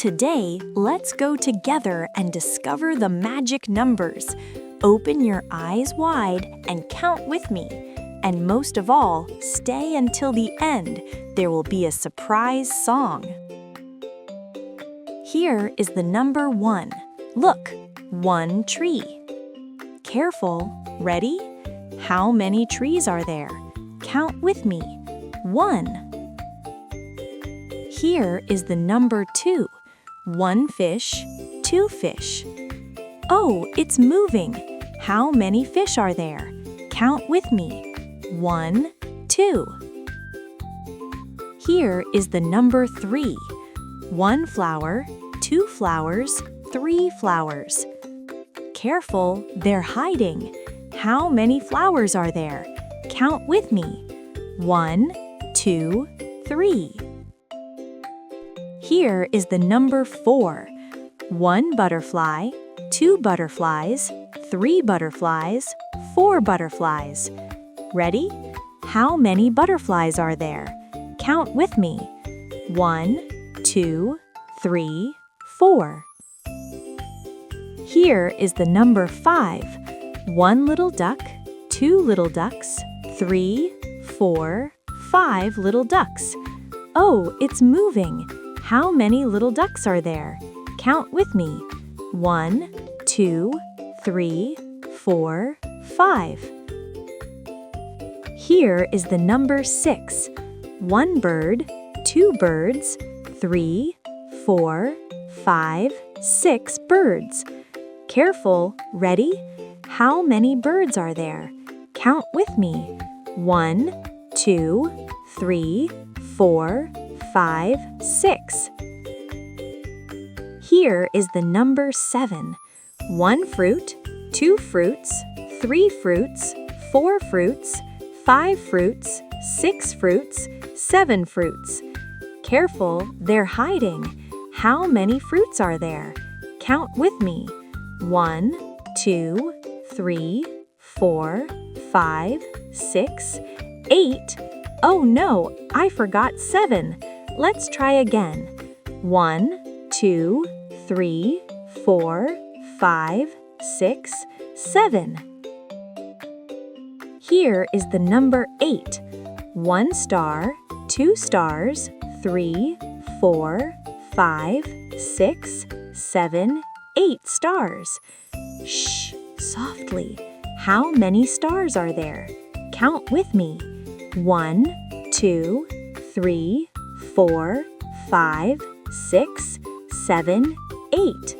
Today, let's go together and discover the magic numbers. Open your eyes wide and count with me. And most of all, stay until the end. There will be a surprise song. Here is the number 1. Look, 1 tree. Careful. Ready? How many trees are there? Count with me. 1. Here is the number 2. 1 fish, 2 fish. Oh, it's moving. How many fish are there? Count with me. 1, 2. Here is the number 3. 1 flower, 2 flowers, 3 flowers. Careful, they're hiding. How many flowers are there? Count with me. 1, 2, 3. Here is the number 4. 1 butterfly, 2 butterflies, 3 butterflies, 4 butterflies. Ready? How many butterflies are there? Count with me. 1, 2, 3, 4. Here is the number 5. 1 little duck, 2 little ducks, 3, 4, 5 little ducks. Oh, it's moving. How many little ducks are there? Count with me. 1, 2, 3, 4, 5. Here is the number 6. 1 bird, 2 birds, 3, 4, 5, 6 birds. Careful. Ready? How many birds are there? Count with me. 1, 2, 3, 4, 5, 6. Here is the number 7. 1 fruit, 2 fruits, 3 fruits, 4 fruits, 5 fruits, 6 fruits, 7 fruits. Careful, they're hiding. How many fruits are there? Count with me. 1, 2, 3, 4, 5, 6, 8. Oh no, I forgot 7. Let's try again. 1, 2, 3, 4, 5, 6, 7. Here is the number 8. 1 star, 2 stars, 3, 4, 5, 6, 7, 8 stars. Shh, softly. How many stars are there? Count with me. 1, 2, 3, 4, 5, 6, 7, 8.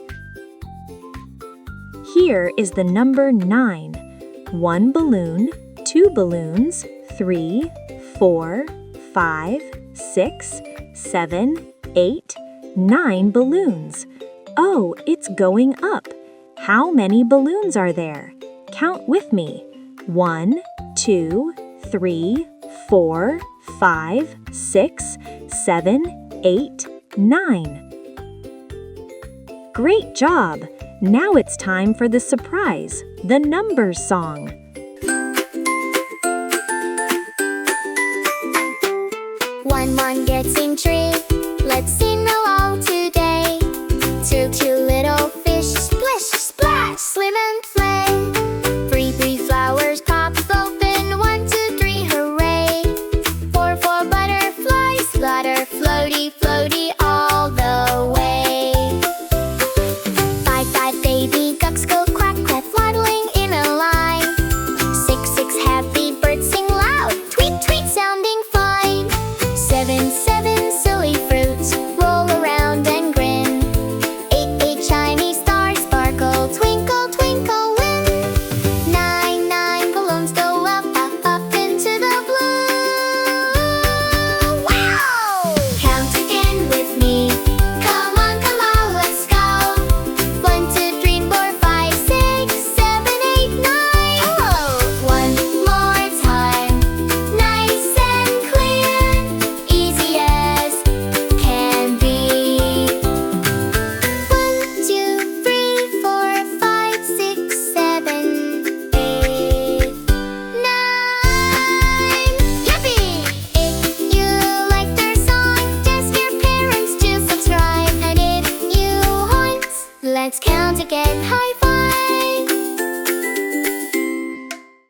Here is the number 9. 1 balloon, 2 balloons, 3, 4, 5, 6, 7, 8, 9 balloons. Oh, it's going up. How many balloons are there? Count with me. 1, 2, 3, 4, 5, 6, 7, 8, 9. Great job! Now it's time for the surprise, the numbers song. One gets in tree. Let's sing along today. Two little fish, splish, splash, swim and play. Three flowers popped open. 1, 2, 3, hooray! Four butterflies flutter, floaty, floaty all the way. Five baby ducks go quack, quack, waddling in a line. Six happy birds sing loud, tweet, tweet, sounding fine. Seven silly fruits roll Let's count again. High five.